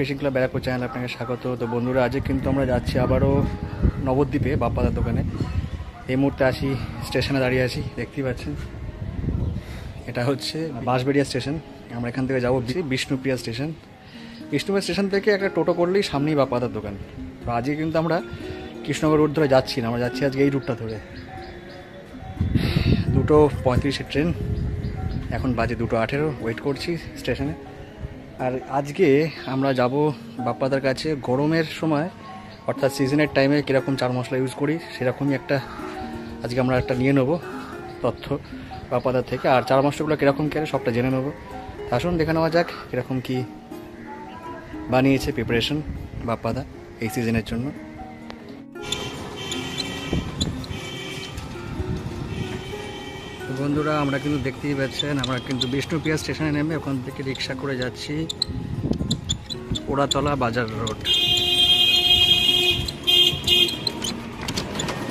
Fishing club Barrackpore channel আপনাকে স্বাগত। তো বন্ধুরা, আজকে কিন্তু আমরা যাচ্ছি আবারও নবদ্বীপে বাপ্পাদার দোকানে। এই মুহূর্তে আসি স্টেশনে দাঁড়িয়ে আছি, দেখতেই পাচ্ছেন। এটা হচ্ছে বাঁশবেড়িয়া স্টেশন। আমরা এখান থেকে যাবো বিষ্ণুপ্রিয়া স্টেশন। বিষ্ণুপ্রিয়া স্টেশন থেকে একটা টোটো করলেই সামনেই বাপ্পাদার দোকান। তো আজকে কিন্তু আমরা কৃষ্ণনগর রোড ধরে যাচ্ছি না, আমরা যাচ্ছি আজকে এই রুটটা ধরে। 2:35 ট্রেন, এখন বাজে 2:18। ওয়েট করছি স্টেশনে। আর আজকে আমরা যাব বাপ্পাদার কাছে গরমের সময়, অর্থাৎ সিজনের টাইমে কীরকম চার মশলা ইউজ করি সেরকমই আজকে আমরা একটা নিয়ে নেবো তথ্য বাপ্পাদার থেকে। আর চার মশলাগুলো কীরকম কেন সবটা জেনে নেবো। আসুন দেখে নেওয়া যাক কীরকম কী বানিয়েছে প্রিপারেশন বাপ্পাদা এই সিজনের জন্য। বন্ধুরা, আমরা কিন্তু দেখতেই পাচ্ছেন, আমরা কিন্তু বিষ্ণুপ্রিয়া স্টেশনে নেমে ওখান থেকে রিক্সা করে যাচ্ছি ওড়াতলা বাজার রোড।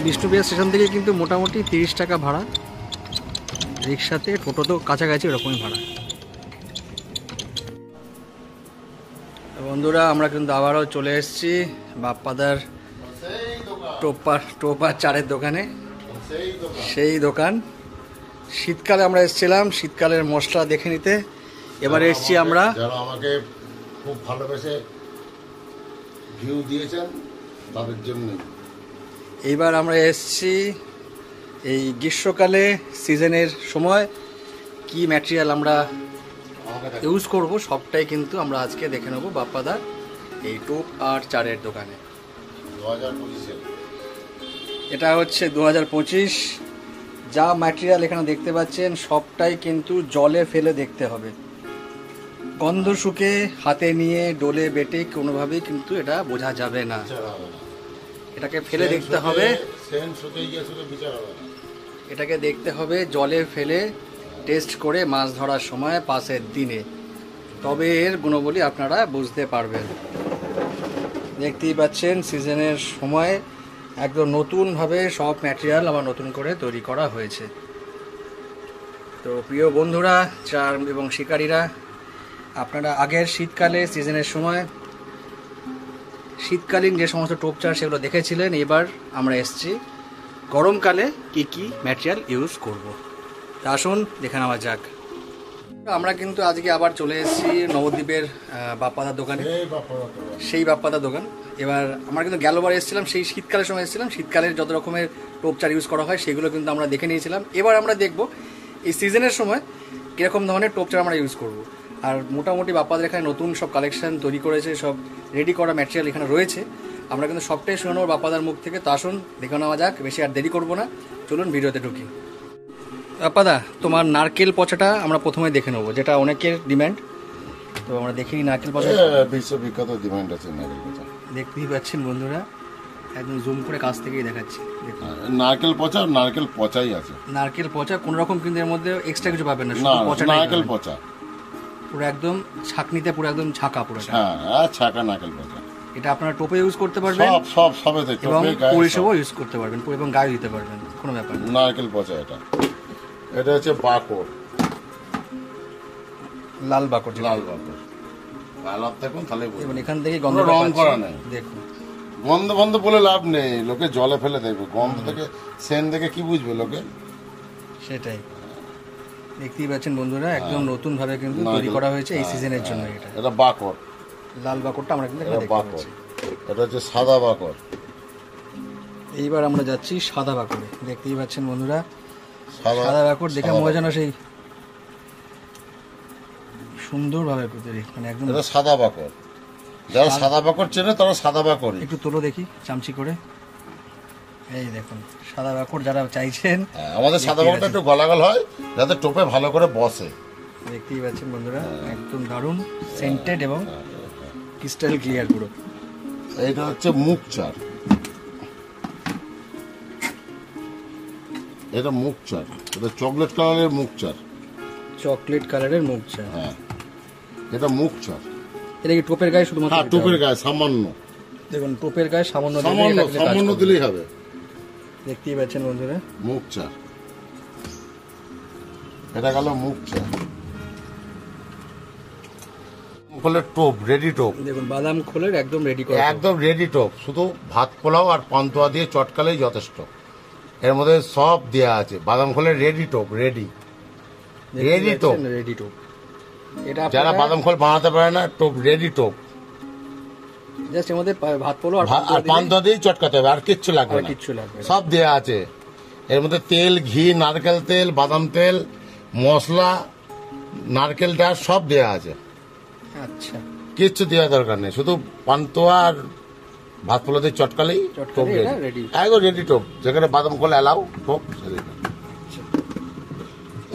বিষ্ণুপ্রিয়া স্টেশন থেকে কিন্তু মোটামুটি 30 টাকা ভাড়া, রিক্সাতে টোটো তো কাছাকাছি ওরকমই ভাড়া। বন্ধুরা, আমরা কিন্তু আবারও চলে এসেছি বাপ্পাদার টোপার চারের দোকানে। সেই দোকান শীতকালে আমরা এসেছিলাম শীতকালের মশলা দেখে নিতে। এবারে এসেছি আমরা, যারা আমাকে খুব ভালোবেসে ভিউ দিয়েছেন তাদের জন্য। এইবার আমরা এসেছি এই গ্রীষ্মকালে সিজনের সময় কি ম্যাটেরিয়াল আমরা ইউজ করব সবটাই কিন্তু আমরা আজকে দেখে নেব বাপ্পাদার এই টোপ আর চারের দোকানে। 2025 এটা হচ্ছে 2025। যা ম্যাটেরিয়াল এখানে দেখতে পাচ্ছেন সবটাই কিন্তু জলে ফেলে দেখতে হবে। গন্ধ শুকে হাতে নিয়ে ডোলে বেটে কোনোভাবেই কিন্তু এটা বোঝা যাবে না, এটাকে ফেলে দেখতে হবে। এটাকে দেখতে হবে জলে ফেলে টেস্ট করে মাছ ধরার সময় পাশের দিনে, তবে এর গুণাবলী আপনারা বুঝতে পারবেন। দেখতেই পাচ্ছেন সিজনের সময় একদম নতুনভাবে সব ম্যাটেরিয়াল আবার নতুন করে তৈরি করা হয়েছে। তো প্রিয় বন্ধুরা, চার এবং শিকারীরা, আপনারা আগের শীতকালে সিজনের সময় শীতকালীন যে সমস্ত টোপ চার সেগুলো দেখেছিলেন। এবার আমরা এসেছি গরমকালে কি কি ম্যাটেরিয়াল ইউজ করব। আসুন দেখে নেওয়া যাক। আমরা কিন্তু আজকে আবার চলে এসেছি নবদ্বীপের বাপ্পাদার দোকানে, সেই বাপ্পাদার দোকান। এবার আমরা কিন্তু গেলবার এসেছিলাম সেই শীতকালের সময় এসেছিলাম, শীতকালের যত রকমের টোপ চার ইউজ করা হয় সেগুলো কিন্তু আমরা দেখে নিয়েছিলাম। এবার আমরা দেখব এই সিজনের সময় কীরকম ধরনের টোপ চার আমরা ইউজ করব। আর মোটামুটি বাপ্পাদের এখানে নতুন সব কালেকশন তৈরি করেছে, সব রেডি করা ম্যাটেরিয়াল এখানে রয়েছে। আমরা কিন্তু সবটাই শুনে নেবো বাপ্পাদার মুখ থেকে। তো আসুন দেখে নেওয়া যাক, বেশি আর দেরি করবো না, চলুন ভিডিওতে ঢুকি। বাপ্পাদা, তোমার নারকেল পচাটা আমরা প্রথমে দেখে নেবো, যেটা অনেকের ডিমান্ড। তো আমরা দেখিনি নারকেল পচা, বিশ্ববিখ্যাত ডিমান্ড আছে নারকেল পচা। দেখতেই পাচ্ছেন বন্ধুরা, একদম জুম করে কাছ থেকেই দেখাচ্ছি। নারকেল পচা, নারকেল পচাই আছে। নারকেল পচা কোনো রকম কিন্তু এর মধ্যে এক্সট্রা কিছু পাবেন না, শুধু পচা, নারকেল পচা পুরো একদম ছাকনিতে, পুরো একদম ছাকা পুরো। হ্যাঁ, ছাকা নারকেল পচা। এটা আপনারা টোপে ইউজ করতে পারবেন, সবেতে, এবং পরিষেবাও ইউজ করতে পারবেন, এবং গায়ে দিতে পারবেন, কোনো ব্যাপার না। নারকেল পচা এটা হচ্ছে বাকর, লাল বাকর, লাল বাকর। কালার দেখুন তাহলে এবং এখান থেকে গন্ধ রং করা নেই। দেখুন, গন্ধ বলে লাভ নেই, লোকে জলে ফেলে দেখবে, গন্ধ থেকে সেন দেখে কি বুঝবে লোকে। সেটাই দেখতেই পাচ্ছেন বন্ধুরা, একদম নতুন ভাবে কিন্তু তৈরি করা হয়েছে এই সিজনের জন্য। এটা বাকর, লাল বাকরটা আমরা কিন্তু দেখতে পাচ্ছি। এটা হচ্ছে সাদা বাকর। এইবার আমরা যাচ্ছি সাদা বাকরে। দেখতেই পাচ্ছেন বন্ধুরা, সাদা বাকর দেখে মনে যেন সেই সুন্দর ভাবে তৈরি, মানে একদম এটা সাদা বাকর। যারা সাদা বাকর চেনে তারা সাদা বাকর। একটু তোলো দেখি চামচি করে। এই দেখুন সাদা বাকর যারা চাইছেন, আমাদের সাদা বাকরটা একটু গলাগল হয় যাতে টোপে ভালো করে বসে। দেখতেই পাচ্ছেন বন্ধুরা, একদম দারুণ সেন্টেড এবং ক্রিস্টাল ক্লিয়ার পুরো। এইটা হচ্ছে মুখ চার, এটা মুখ চার, এটা চকলেট কালারের মুখ চার। চকলেট কালারের মুখ চার, হ্যাঁ, এটা মুখ চার। এটা কি টোপের গায়ে শুধুমাত্র? হ্যাঁ, টোপের গায়ে সামান্য। দেখুন টোপের গায়ে সামান্য দিলেই হবে। দেখতেই পাচ্ছেন বন্ধুরা, মুখ চার। এটা গেল মুখ চার। খোলের টোপ, রেডি টোপ, দেখুন বাদাম খোলের একদম রেডি করা একদম রেডি টোপ। শুধু ভাত পোলাও আর পান্তুয়া দিয়ে চটকালেই যথেষ্ট। এর মধ্যে সব দেয়া আছে। বাদাম খোলের রেডি টোপ, রেডি টোপ। রেডি টোপ। এটা যারা বাদাম খোল বানাতে পারে না, টোপ রেডি টোপ। জাস্ট এর মধ্যে ভাত পোলাও আর পান্তুয়া দিয়েই চটকাতে হবে, আর কিচ্ছু লাগবে না, কিচ্ছু লাগবে না। সব দেয়া আছে। এর মধ্যে তেল, ঘি, নারকেল তেল, বাদাম তেল, মশলা, নারকেলটা সব দেয়া আছে। আচ্ছা, কিচ্ছু দেওয়া দরকার নেই, শুধু পান্তুয়া আর ভাত পোলা দিয়ে চটকালেই টোপ এটা রেডি। একদম রেডি টোপ। যেখানে বাদাম খোল এলাও টোপ।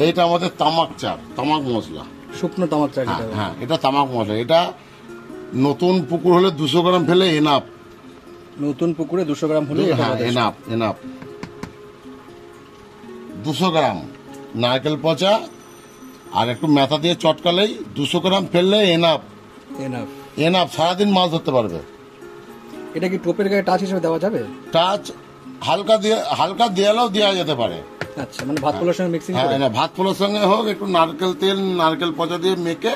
এইটা আমাদের তামাক চার, তামাক মশলা, শুকনো তামাক চা। হ্যাঁ, এটা তামাক মশলা। এটা নতুন পুকুর হলে 200 গ্রাম ফেলে এনাফ। নতুন পুকুরে 200 গ্রাম হলে এনাফ 200 গ্রাম নারকেল পচা আর একটু মেথা দিয়ে চটকালেই 200 গ্রাম ফেললে এনাফ সারাদিন মাছ ধরতে পারবে। এটা কি টোপের গায়ে টাচ হিসেবে দেওয়া যাবে? টাচ হালকা দেওয়ালেও দেওয়া যেতে পারে। আচ্ছা, মানে ভাত পোলার সঙ্গে মিক্সিং করে? হ্যাঁ, ভাত পোলার সঙ্গে হোক, একটু নারকেল তেল, নারকেল পচা দিয়ে মেখে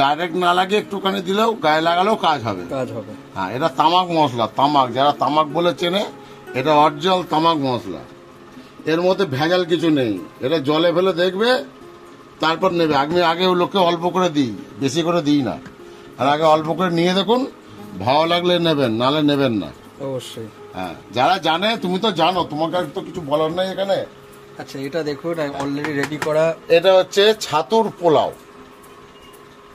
ডাইরেক্ট না লাগে একটুখানি দিলেও, গায়ে লাগালেও কাজ হবে। হ্যাঁ, এটা তামাক মশলা। তামাক, যারা তামাক বলে চেনে, এটা অরিজিনাল তামাক মশলা। এর মধ্যে ভেজাল কিছু নেই। এটা জলে ফেলে দেখবে, তারপর নেবে। আমি আগে লোককে অল্প করে দিই, বেশি করে দিই না। আর আগে অল্প করে নিয়ে দেখুন, ভালো লাগলে নেবেন, নালে নেবেন না। অবশ্যই। হ্যাঁ, যারা জানে, তুমি তো জানো, তোমাকে তো কিছু বলার নাই এখানে। আচ্ছা, এটা দেখুন অলরেডি রেডি করা। এটা হচ্ছে ছাতুর পোলাও।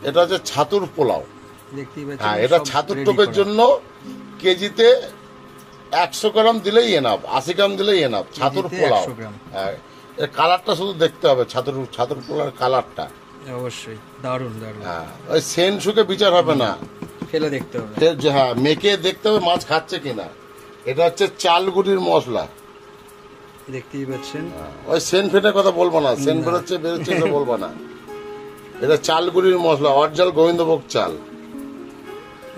এটা হচ্ছে ছাতুর পোলাও। দেখতেই পাচ্ছেন। হ্যাঁ, এটা ছাতুর টোপের জন্য কেজিতে 100 গ্রাম দিলেই এনাফ, 80 গ্রাম দিলেই এনাফ। ছাতুর পোলাও। হ্যাঁ, এর কালারটা শুধু দেখতে হবে, ছাতুর পোলার কালারটা। অবশ্যই দারুণ। হ্যাঁ, ওই সেন শুকে বিচার হবে না, ফেলে দেখতে হবে। হ্যাঁ, মেখে দেখতে হবে মাছ খাচ্ছে কিনা। এটা হচ্ছে চালগুড়ির মশলা, দেখতেই পাচ্ছেন। ওই সেন ফেটে কথা বলবো না, সেন বেরোচ্ছে এটা বলবো না। এটা চালগুড়ির মশলা, অরিজিনাল গোবিন্দভোগ চাল।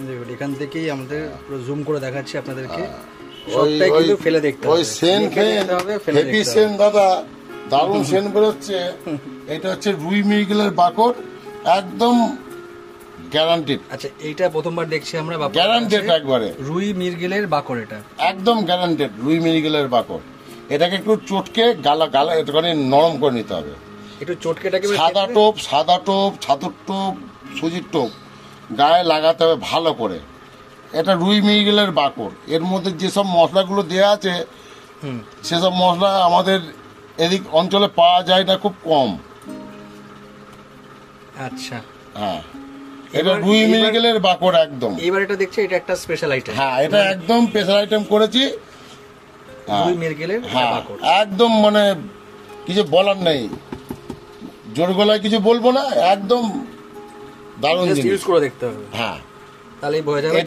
দেখুন, এখান থেকেই আমাদের পুরো জুম করে দেখাচ্ছি আপনাদেরকে। সবটাই কিন্তু ফেলে দেখতে হবে। ওই সেন খেয়ে হেভি সেন দাদা, দারুণ সেন বেরোচ্ছে। এটা হচ্ছে রুই মৃগেলের বাকর, একদম গ্যারান্টেড। আচ্ছা, এইটা প্রথমবার দেখছি আমরা। গ্যারান্টেড একবারে রুই মৃগেলের বাকর, এটা একদম গ্যারান্টেড রুই মৃগেলের বাকর। এটাকে একটু চটকে গালা একটুখানি নরম করে নিতে হবে। একটু চটকেটাকে সাদা টোপ, ছাতুর টোপ, সুজির টোপ গায়ে লাগাতে হবে ভালো করে। এটা রুই মৃগেলের বাকর। এর মধ্যে যেসব মশলাগুলো দেওয়া আছে, সেসব মশলা আমাদের এদিক অঞ্চলে পাওয়া যায় না, খুব কম। আচ্ছা, হ্যাঁ, এটা রুই মৃগেলের বাকর একদম। এবার এটা দেখছি, এটা একটা স্পেশাল আইটেম। হ্যাঁ, এটা একদম স্পেশাল আইটেম করেছি। রুই মৃগেলের বাকর একদম, মানে কিছু বলার নেই, জোর গলায় কিছু বলবো না, একদম দারুণ জিনিস। ইউজ করে দেখতে হবে। হ্যাঁ, তাহলেই বোঝা যাবে।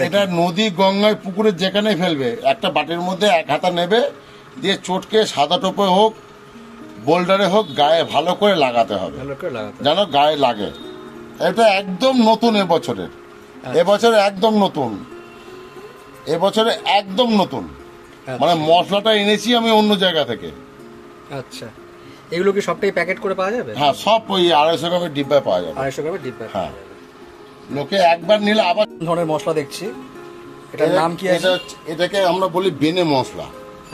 এটা নদী, গঙ্গায়, পুকুরে যেখানে ফেলবে, একটা বাটির মধ্যে 1 হাতা নেবে, দিয়ে চটকে সাদা টোপে হোক, বোল্ডারে হোক, গায়ে ভালো করে লাগাতে হবে, যেন গায়ে লাগে। এটা একদম নতুন এবছরের। এবছরে একদম নতুন, এবছরে একদম নতুন। মানে মশলাটা এনেছি আমি অন্য জায়গা থেকে। আচ্ছা, এগুলো কি সবটাই প্যাকেট করে পাওয়া যাবে? হ্যাঁ, সব ওই 250 গ্রামের ডিব্বায় পাওয়া যাবে। 250 গ্রামের ডিব্বা। হ্যাঁ, লোকে একবার নিলে আবার। ধরনের মশলা দেখছি, এটার নাম কি আছে? এটাকে আমরা বলি বেনে মশলা।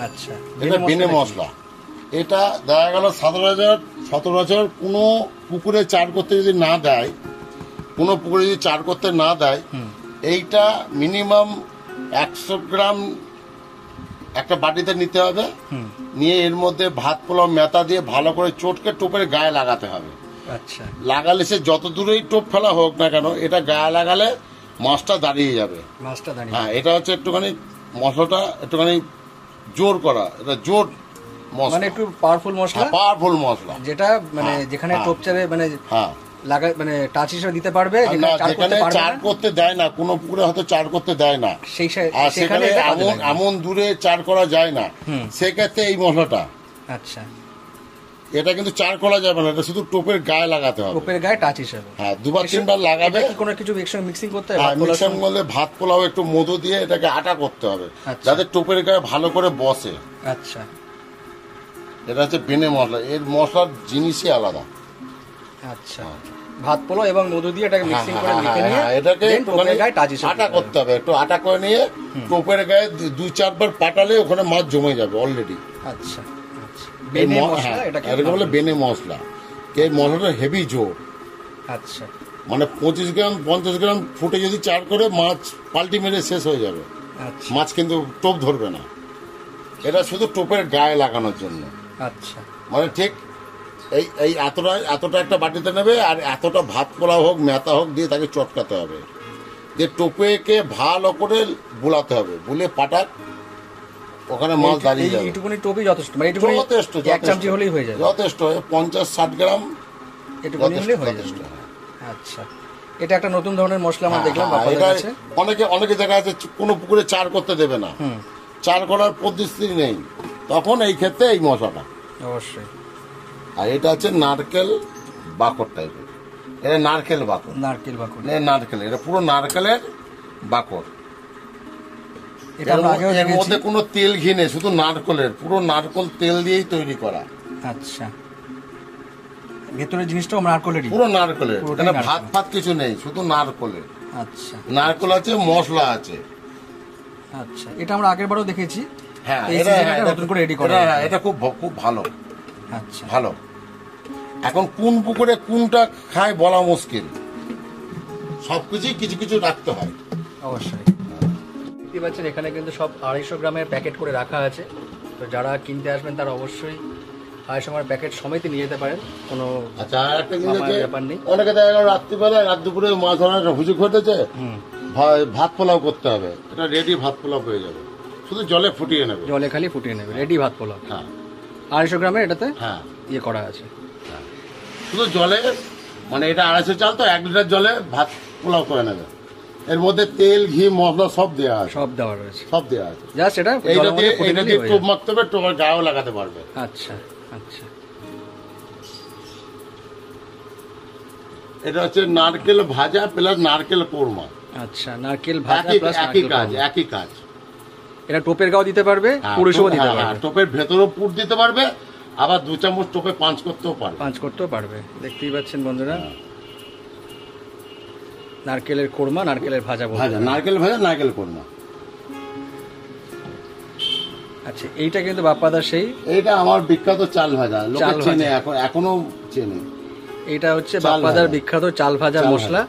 আচ্ছা, এটা বেনে মশলা। এটা দেখা গেল 17,000 কোনো পুকুরে চার করতে যদি না দেয়, কোনো পুকুরে যদি চার করতে না দেয়, এইটা মিনিমাম 100 গ্রাম একটা বাটিতে নিতে হবে। নিয়ে এর মধ্যে ভাত পোলাও মেথা দিয়ে ভালো করে চটকে টোপের গায়ে লাগাতে হবে। আচ্ছা, লাগালে সে যত দূরেই টোপ ফেলা হোক না কেন, এটা গায়ে লাগালে মাছটা দাঁড়িয়ে যাবে। হ্যাঁ, এটা হচ্ছে একটুখানি মশলাটা একটুখানি জোর করা, এটা জোর মশলা, মানে একটু পাওয়ারফুল মশলা। পাওয়ারফুল মশলা, যেটা মানে যেখানে টোপ চারে মানে লাগা, মানে টাচ হিসেবে দিতে পারবে। যেখানে চার করতে দেয় না, কোনো পুকুরে হয়তো চার করতে দেয় না, আর সেখানে এমন দূরে চার করা যায় না, সেক্ষেত্রে এই মশলাটা। আচ্ছা, এটা কিন্তু চার করা যাবে না, এটা শুধু টোপের গায়ে লাগাতে হবে, টোপের গায়ে টাচ হিসেবে। হ্যাঁ, 2-3 বার লাগাবে। কোনো কিছু মিক্সিং করতে হবে? মিক্সিং করলে ভাত পোলাও একটু মধু দিয়ে এটাকে আটা করতে হবে, যাতে টোপের গায়ে ভালো করে বসে। আচ্ছা, এটা হচ্ছে বেনে মশলা। এর মশলার জিনিসই আলাদা। আচ্ছা, ভাত পোলাও এবং মধু দিয়ে এটাকে মিক্সিং করে মেখে নিয়ে এটাকে then টোপের গায়ে টাচ হিসেবে আটা করতে হবে, একটু আটা করে নিয়ে টোপের গায়ে 2-4 বার পাটালে ওখানে মাছ জমে যাবে অলরেডি। আচ্ছা আচ্ছা, বেনে মশলা, এটাকে এটাকে বলে বেনে মশলা। এই মশলাটা হেভি জোর, আচ্ছা মানে 25 গ্রাম 50 গ্রাম ফুটে যদি চার করে মাছ পাল্টি মেরে শেষ হয়ে যাবে, আচ্ছা মাছ কিন্তু টোপ ধরবে না। এটা শুধু টোপের গায়ে লাগানোর জন্য। আচ্ছা, মানে ঠিক এই এই এতটা একটা বাটিতে নেবে, আর এতটা ভাত পোলাও হোক মেথা হোক দিয়ে তাকে চটকাতে হবে, যে টোপেকে ভালো করে বুলাতে হবে, বুলে পাটাক ওখানে মাছ দাঁড়িয়ে যাবে। এইটুকুনি টোপই যথেষ্ট, মানে এইটুকুনি যথেষ্ট, এক চামচি হলেই হয়ে যাবে, যথেষ্ট। 50-60 গ্রাম এটুকুনি হলেই হয়ে যাবে। আচ্ছা, এটা একটা নতুন ধরনের মশলা আমরা দেখলাম আপনাদের কাছে। অনেকে দেখা আছে কোনো পুকুরে চার করতে দেবে না, চার করার পদ্ধতি নেই, তখন এই ক্ষেত্রে এই মশলাটা অবশ্যই। আর এটা হচ্ছে নারকেল বাকর টাইপের, এটা নারকেল বাকর, নারকেল বাকর, নারকেল, এটা পুরো নারকেলের বাকর। এটা আমরা আগেও এর মধ্যে কোনো তেল ঘি নেই, শুধু নারকেলের, পুরো নারকেল তেল দিয়েই তৈরি করা। আচ্ছা, ভেতরের জিনিসটাও আমরা নারকেলেরই, পুরো নারকেলের, এখানে ভাত ফাত কিছু নেই, শুধু নারকেলের। আচ্ছা, নারকেল আছে, মশলা আছে। আচ্ছা, এটা আমরা আগের বারও দেখেছি। হ্যাঁ, এটা নতুন করে রেডি করা, এটা খুব খুব ভালো। আচ্ছা, ভালো। এখন কোন পুকুরে কোনটা খায় বলা মুশকিল, সবকিছুই কিছু কিছু রাখতে হয়। অবশ্যই। দেখতে পাচ্ছেন এখানে কিন্তু সব 250 গ্রামের প্যাকেট করে রাখা আছে, তো যারা কিনতে আসবেন তারা অবশ্যই 250 গ্রামের প্যাকেট সমেত নিয়ে যেতে পারেন, কোনো আচ্ছা। আর একটা জিনিস ব্যাপার নেই, অনেকে দেখা গেল রাত্রিবেলায় রাত দুপুরে মাছ ধরার হুজুগ ঘটেছে, ভাত পোলাও করতে হবে, এটা রেডি ভাত পোলাও হয়ে যাবে, শুধু জলে ফুটিয়ে নেবে, জলে খালি ফুটিয়ে নেবে, রেডি ভাত পোলাও। হ্যাঁ, 250 গ্রামের এটাতে হ্যাঁ ইয়ে করা আছে, শুধু জলে, মানে এটা 250 চাল তো 1 লিটার জলে ভাত পোলাও করে নেবে। এর মধ্যে তেল ঘি মশলা সব দেওয়া আছে, সব দেওয়া রয়েছে, সব দেওয়া আছে। জাস্ট এটা এইটা দিয়ে টোপ মারতে হবে, টোপের গায়েও লাগাতে পারবে। আচ্ছা আচ্ছা, এটা হচ্ছে নারকেল ভাজা প্লাস নারকেল কোরমা। আচ্ছা, নারকেল ভাজা প্লাস একই কাজ, একই কাজ। এটা টোপের গাও দিতে পারবে, পুরুষও দিতে পারবে, টোপের ভেতরও পুর দিতে পারবে, আবার 2 চামচ টোপে পাঁচ করতেও পারবে, দেখতেই পাচ্ছেন বন্ধুরা, নারকেলের কোরমা, নারকেলের ভাজা, নারকেল ভাজা নারকেল কোরমা। আচ্ছা, এইটা কিন্তু বাপ্পাদার সেই, এইটা আমার বিখ্যাত চাল ভাজা, লোকে চেনে, এখনো চেনে। এটা হচ্ছে বাপ্পাদার বিখ্যাত চাল ভাজা মশলা,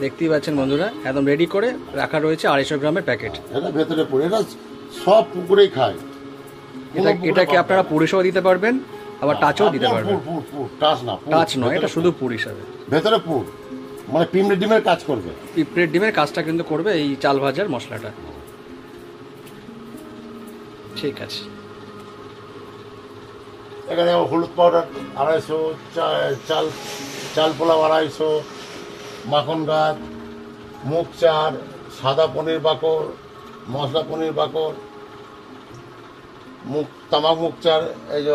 দেখতেই পাচ্ছেন বন্ধুরা, একদম রেডি করে রাখা রয়েছে 250 গ্রামের প্যাকেট। এটা ভেতরে পুরো, এটা সব পুকুরেই খায়। এটাকে আপনারা পুর হিসেবে দিতে পারবেন, আবার টাচও দিতে পারবেন। টাচ নয়, এটা শুধু পুর হিসাবে, ভেতরে পুর, মানে পিঁপড়ে ডিমের কাজ করবে, পিঁপড়ে ডিমের কাজটা কিন্তু করবে এই চাল ভাজার মশলাটা। ঠিক আছে, এখানে হলুদ পাউডার 250, চাল পোলাও 250, মাখন গাছ, মুগ চার, সাদা পনির বাকর, মশলা পনির বাকর, তামাক মুগ চার, এই যে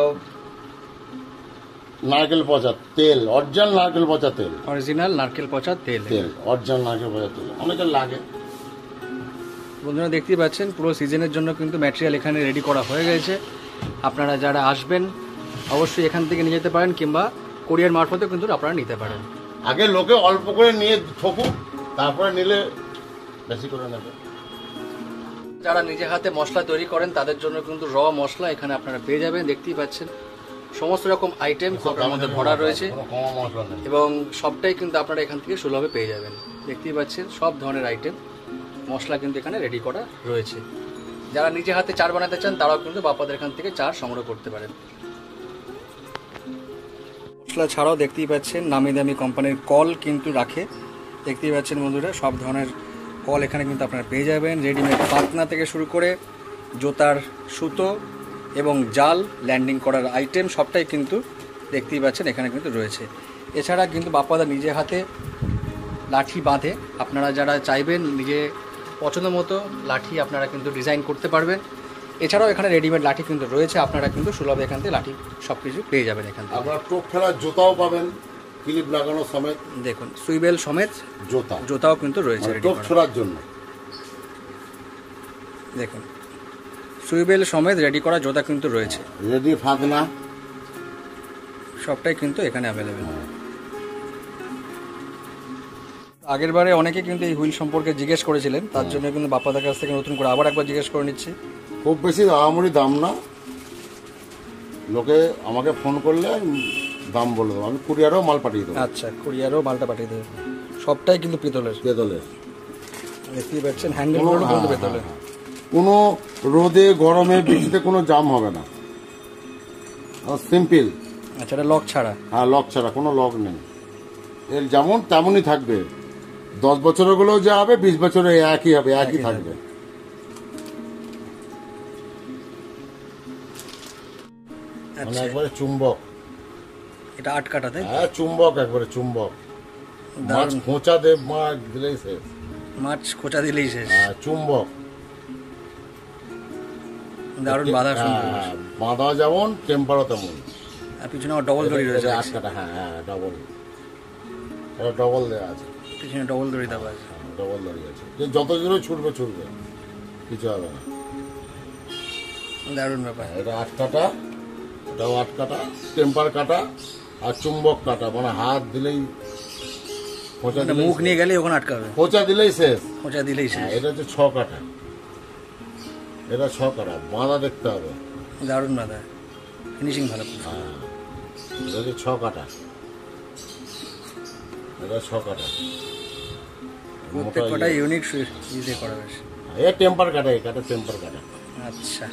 নারকেল পচা তেল, অরিজিনাল নারকেল পচা তেল, অরিজিনাল নারকেল পচা তেল, অরিজিনাল নারকেল পচা তেল অনেকের লাগে। বন্ধুরা দেখতেই পাচ্ছেন পুরো সিজনের জন্য কিন্তু ম্যাটেরিয়াল এখানে রেডি করা হয়ে গেছে। আপনারা যারা আসবেন অবশ্যই এখান থেকে নিয়ে যেতে পারেন, কিংবা কোরিয়ার মারফতেও কিন্তু আপনারা নিতে পারেন। আগে লোকে অল্প করে নিয়ে ঠকুক, তারপরে নিলে বেশি করে নেবে। যারা নিজে হাতে মশলা তৈরি করেন তাদের জন্য কিন্তু র মশলা এখানে আপনারা পেয়ে যাবেন। দেখতেই পাচ্ছেন সমস্ত রকম আইটেম কৌটার মধ্যে ভরা রয়েছে, এবং সবটাই কিন্তু আপনারা এখান থেকে সুলভে পেয়ে যাবেন। দেখতেই পাচ্ছেন সব ধরনের আইটেম মশলা কিন্তু এখানে রেডি করা রয়েছে। যারা নিজে হাতে চার বানাতে চান তারাও কিন্তু বাপ্পাদের এখান থেকে চার সংগ্রহ করতে পারেন। মশলা ছাড়াও দেখতেই পাচ্ছেন নামি দামি কোম্পানির কল কিন্তু রাখে। দেখতেই পাচ্ছেন বন্ধুরা সব ধরনের কল এখানে কিন্তু আপনারা পেয়ে যাবেন। রেডিমেড পাতনা থেকে শুরু করে জোতার সুতো এবং জাল, ল্যান্ডিং করার আইটেম সবটাই কিন্তু দেখতেই পাচ্ছেন এখানে কিন্তু রয়েছে। এছাড়া কিন্তু বাপ্পাদা নিজে হাতে লাঠি বাঁধে। আপনারা যারা চাইবেন নিজে পছন্দ মতো লাঠি আপনারা কিন্তু ডিজাইন করতে পারবেন। এছাড়াও এখানে রেডিমেড লাঠি কিন্তু রয়েছে, আপনারা কিন্তু সুলভে এখান থেকে লাঠি সব কিছু পেয়ে যাবেন এখান থেকে। আপনারা টোপ ফেলার জুতাও পাবেন, ক্লিপ লাগানো সমেত, দেখুন সুইবেল সমেত জুতাও কিন্তু রয়েছে টোপ ছোড়ার জন্য। দেখুন সুইবেল সমেত রেডি করা জুতা কিন্তু রয়েছে, রেডি ফাঁদনা সবটাই কিন্তু এখানে অ্যাভেলেবেল। আগের বারে অনেকে কিন্তু এই হুইল সম্পর্কে জিজ্ঞেস করেছিলেন, তার জন্য কিন্তু বাপ্পাদার কাছ থেকে নতুন করে আবার একবার জিজ্ঞেস করে নিচ্ছি। খুব বেশি আহামরি দাম না, লোকে আমাকে ফোন করলে দাম বলে দেবো, আমি কুরিয়ারও মাল পাঠিয়ে দেবো। আচ্ছা, কুরিয়ারও মালটা পাঠিয়ে দেবে। সবটাই কিন্তু পিতলের, পেতলের। দেখতেই পাচ্ছেন হ্যান্ডেলগুলো কিন্তু পিতলের। কোনো রোদে গরমে বৃষ্টিতে কোনো জাম হবে না, সিম্পল। আচ্ছা, এটা লক ছাড়া? হ্যাঁ, লক ছাড়া, কোনো লক নেই। এর যেমন তেমনই থাকবে, 10 বছরের গুলোও যা হবে 20 বছরে একই হবে, একই থাকবে। মানে একবারে চুম্বক। এটা 8 কাটা, তাই? হ্যাঁ, চুম্বক, একবারে চুম্বক। মাছ খোঁচা দে, মাছ দিলেই শেষ। মাছ খোঁচা দিলেই শেষ। হ্যাঁ, চুম্বক। দারুণ বাঁধা, সুন্দর বাঁধা যেমন, টেম্পারও তেমন। আর পিছনে আমার ডবল দড়ি রয়েছে। 8 কাটা, হ্যাঁ হ্যাঁ, ডবল। এটা ডবল দেওয়া আছে, পিছনে ডবল দড়ি দেওয়া আছে। ডবল দড়ি আছে, যে যত জোরে ছুটবে ছুটবে, কিছু হবে না। দারুণ ব্যাপার। এটা 8 কাটা, এটাও 8 কাটা, টেম্পার কাটা আর চুম্বক কাটা। মানে হাত দিলেই খোঁচা দিলেই, মুখ নিয়ে গেলে ওখানে আটকাবে, খোঁচা দিলেই শেষ। খোঁচা দিলেই শেষ। এটা হচ্ছে 6 কাটা, এটা 6 কাটা। বাঁধা দেখতে হবে, দারুণ বাঁধা, ফিনিশিং ভালো। হ্যাঁ, এটা হচ্ছে 6 কাটা, এটা 6 কাটা। প্রত্যেক কটা ইউনিক ইউজে করা বেশ। এ টেম্পার কাটা, এই কাটা টেম্পার কাটা। আচ্ছা,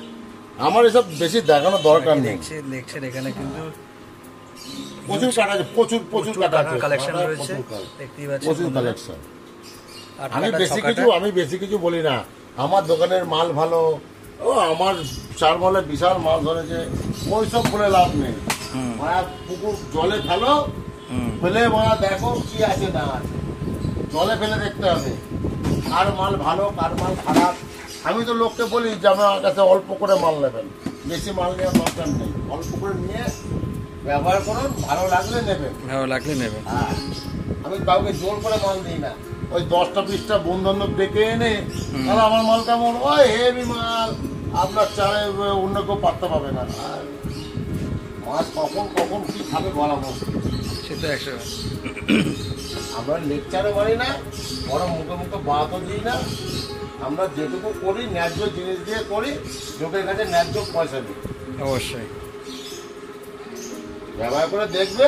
আমার এসব বেশি দেখানোর দরকার নেই। দেখছেন এখানে কিন্তু প্রচুর কাটা আছে, প্রচুর কাটা আছে, কালেকশন রয়েছে, দেখতেই পাচ্ছেন। প্রচুর কালেকশন। আমি বেশি কিছু বলি না, আমার দোকানের মাল ভালো, ও আমার চার বলে বিশাল মাল ধরেছে, ওই সব বলে লাভ নেই। মায়া পুকুর জলে ফেলো, ফেলে মায়া দেখো কি আছে না আছে, জলে ফেলে দেখতে হবে কার মাল ভালো কার মাল খারাপ। আমি তো লোককে বলি যে আমার কাছে অল্প করে মাল নেবেন, বেশি মাল নেওয়ার দরকার নেই, অল্প করে নিয়ে ব্যবহার করুন, ভালো লাগলে নেবেন, ভালো লাগলে নেবেন। হ্যাঁ, আমি কাউকে জোর করে মাল দিই না। ওই 10টা 20টা বন্ধু বান্ধব ডেকে এনে তাহলে আমার মাল কেমন, ওই হেভি মাল, আপনার চারে অন্য কেউ পাত্তা পাবে না। আর মাছ কখন কখন কি খাবে বলা মুশকিল। সেটা 100। আমরা লেকচারও মারি না, বড় মুখে মুখে বাতও দিই না। আমরা যেটুকু করি ন্যায্য জিনিস দিয়ে করি, লোকের কাছে ন্যায্য পয়সা দিই। অবশ্যই ব্যবহার করে দেখবে